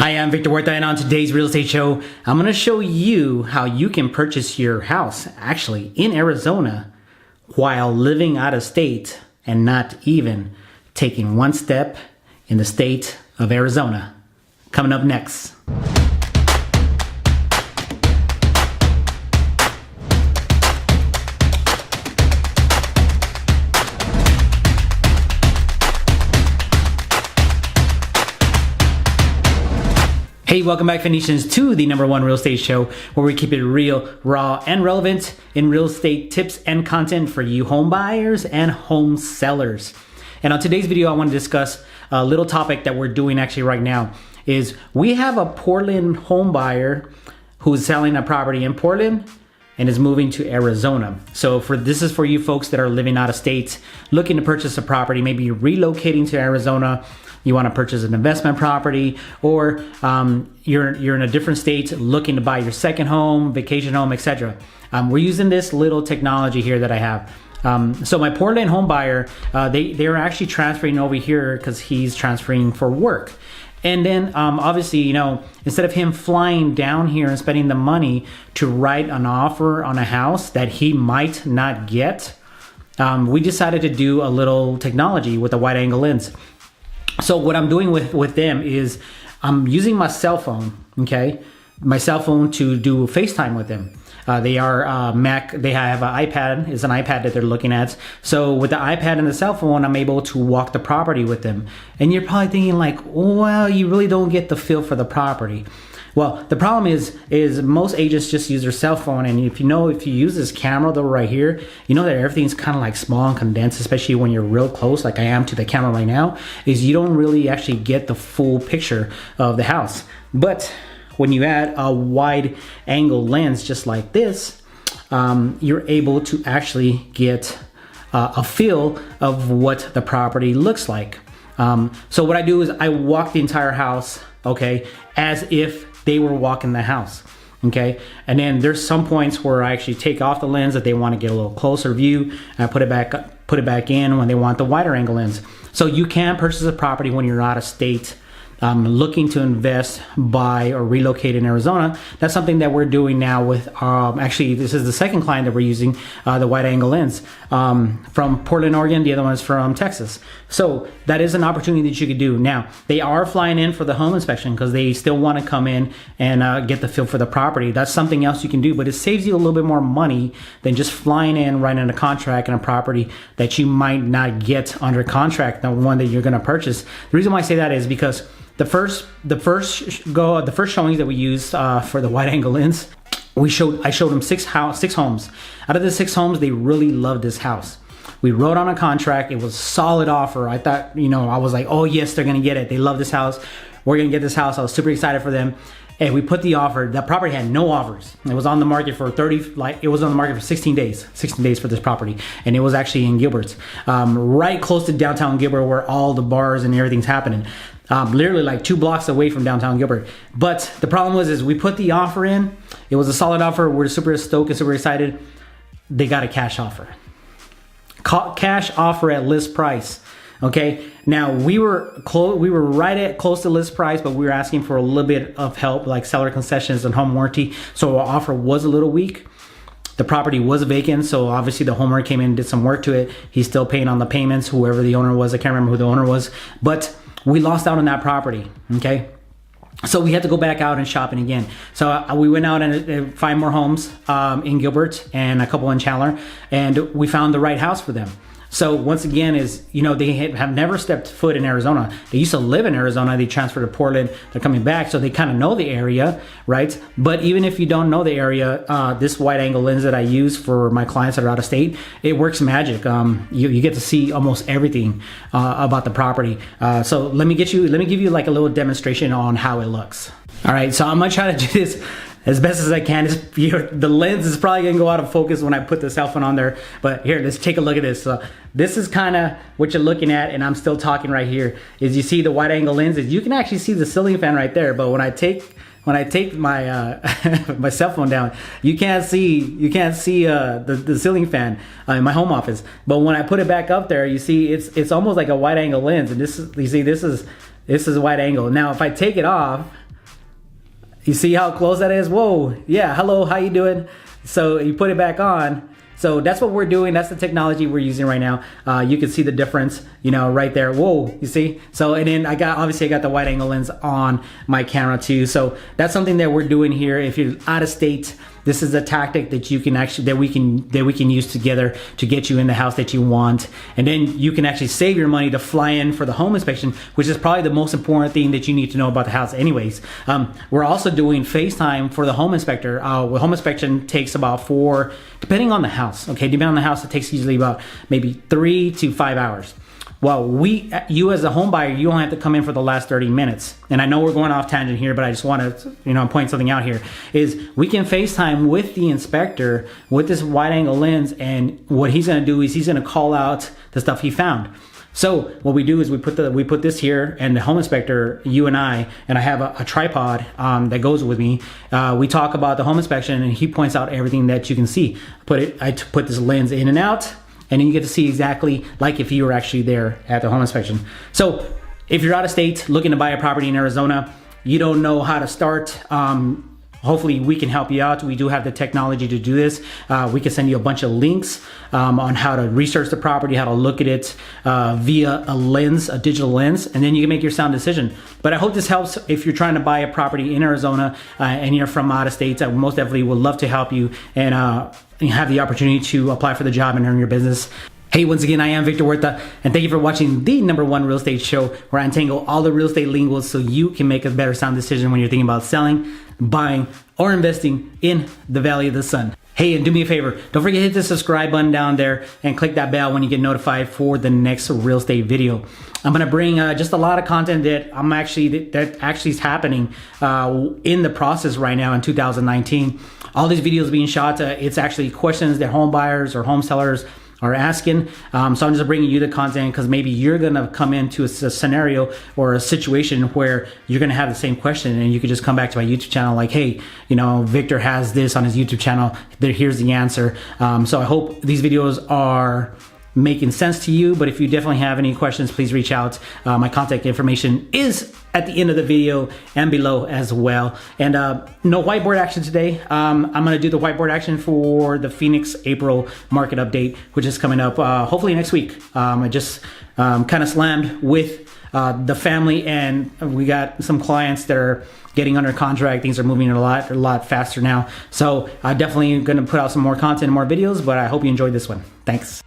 Hi, I'm Victor Huerta, and on today's real estate show, I'm going to show you how you can purchase your house actually in Arizona while living out of state and not even taking one step in the state of Arizona. Coming up next. Hey, welcome back, Phoenicians, to the #1 real estate show where we keep it real, raw, and relevant in real estate tips and content for you home buyers and home sellers. And on today's video, I want to discuss a little topic that we're doing actually right now. Is we have a Portland home buyer who's selling a property in Portland and is moving to Arizona. So this is for you folks that are living out of state, looking to purchase a property, maybe relocating to Arizona. You want to purchase an investment property, or you're in a different state looking to buy your second home, vacation home, etc. We're using this little technology here that I have. So my Portland home buyer, they're actually transferring over here because he's transferring for work. And then obviously, instead of him flying down here and spending the money to write an offer on a house that he might not get, we decided to do a little technology with a wide angle lens. So what I'm doing with them is I'm using my cell phone, my cell phone to do FaceTime with them. They are Mac, they have an iPad, it's an iPad that they're looking at. So with the iPad and the cell phone, I'm able to walk the property with them. And you're probably thinking like, well, you really don't get the feel for the property. Well, the problem is most agents just use their cell phone, and if you use this camera though right here, you know that everything's kind of like small and condensed, especially when you're real close like I am to the camera right now, is you don't really actually get the full picture of the house. But when you add a wide angle lens just like this, you're able to actually get a feel of what the property looks like. So what I do is I walk the entire house, as if they were walking the house, and then there's some points where I actually take off the lens that they want to get a little closer view, and I put it back in when they want the wider angle lens. So you can purchase a property when you're out of state, looking to invest, buy, or relocate in Arizona. That's something that we're doing now with, actually this is the second client that we're using, the wide angle lens, from Portland, Oregon. The other one is from Texas. So that is an opportunity that you could do. Now, they are flying in for the home inspection because they still want to come in and get the feel for the property. That's something else you can do, but it saves you a little bit more money than just flying in, writing a contract on a property that you might not get under contract, the one that you're going to purchase. The reason why I say that is because the first showings that we used for the wide angle lens, I showed them six homes. Out of the 6 homes, they really loved this house. We wrote on a contract. It was a solid offer. I thought, I was like, oh yes, they're gonna get it. They love this house. We're gonna get this house. I was super excited for them. And we put the offer. That property had no offers. It was on the market for 16 days. 16 days for this property, and it was actually in Gilbert, right close to downtown Gilbert, where all the bars and everything's happening. Literally like 2 blocks away from downtown Gilbert. But the problem was we put the offer in. It was a solid offer. We're super stoked and super excited. They got a cash offer. Cash offer at list price. Now we were right at close to list price, but we were asking for a little bit of help, like seller concessions and home warranty. So our offer was a little weak. The property was vacant, so obviously the homeowner came in and did some work to it. He's still paying on the payments, whoever the owner was. I can't remember who the owner was, but we lost out on that property. So we had to go back out and shopping again. So we went out and 5 more homes in Gilbert and a couple in Chandler, and we found the right house for them. So once again they have never stepped foot in Arizona. They used to live in Arizona. They transferred to Portland. They're coming back, so they kind of know the area, right? But even if you don't know the area, this wide angle lens that I use for my clients that are out of state, it works magic. You get to see almost everything about the property. So let me give you like a little demonstration on how it looks. All right, so I'm gonna try to do this as best as I can. The lens is probably gonna go out of focus when I put the cell phone on there, but here, let's take a look at this. This is kind of what you're looking at, and I'm still talking right here. Is you see the wide angle lenses, you can actually see the ceiling fan right there, but when I take my my cell phone down, you can't see the ceiling fan in my home office. But when I put it back up there, you see it's almost like a wide angle lens, and this is wide angle. Now if I take it off, You see how close that is? Whoa, yeah, hello, how you doing? So you put it back on. So that's what we're doing. That's the technology we're using right now. You can see the difference, you know, right there. Whoa, you see? So, and then I got the wide angle lens on my camera too. So that's something that we're doing here. If you're out of state, this is a tactic that you can actually, that we can use together to get you in the house that you want. And then you can actually save your money to fly in for the home inspection, which is probably the most important thing that you need to know about the house anyways. We're also doing FaceTime for the home inspector. Home inspection takes about depending on the house, okay? Depending on the house, it takes usually about maybe 3 to 5 hours. Well, you as a home buyer, you only have to come in for the last 30 minutes. And I know we're going off tangent here, but I just want to, you know, point something out here, is we can FaceTime with the inspector with this wide angle lens, and what he's going to do is he's going to call out the stuff he found. So what we do is we put this here, and the home inspector, you and I have a tripod that goes with me. We talk about the home inspection, and he points out everything that you can see. I put this lens in and out, and then you get to see exactly like if you were actually there at the home inspection. So if you're out of state looking to buy a property in Arizona, you don't know how to start, hopefully we can help you out. We do have the technology to do this. We can send you a bunch of links on how to research the property, how to look at it via a digital lens, and then you can make your sound decision. But I hope this helps if you're trying to buy a property in Arizona and you're from out of state. I most definitely would love to help you and have the opportunity to apply for the job and earn your business. Hey, once again, I am Victor Huerta, and thank you for watching the #1 real estate show, where I untangle all the real estate lingo so you can make a better sound decision when you're thinking about selling, buying, or investing in the Valley of the Sun. Hey, and do me a favor, don't forget to hit the subscribe button down there and click that bell when you get notified for the next real estate video. I'm gonna bring just a lot of content that actually is happening in the process right now in 2019. All these videos being shot, it's actually questions that home buyers or home sellers are asking. So I'm just bringing you the content because maybe you're gonna come into a scenario or a situation where you're gonna have the same question, and you could just come back to my YouTube channel like, hey, you know, Victor has this on his YouTube channel. Here's the answer. So I hope these videos are making sense to you, but if you definitely have any questions, please reach out. My contact information is at the end of the video and below as well. And no whiteboard action today. I'm gonna do the whiteboard action for the Phoenix April market update, which is coming up hopefully next week. I just kind of slammed with the family, and we got some clients that are getting under contract. Things are moving a lot faster now. So I'm definitely gonna put out some more content and more videos, but I hope you enjoyed this one. Thanks.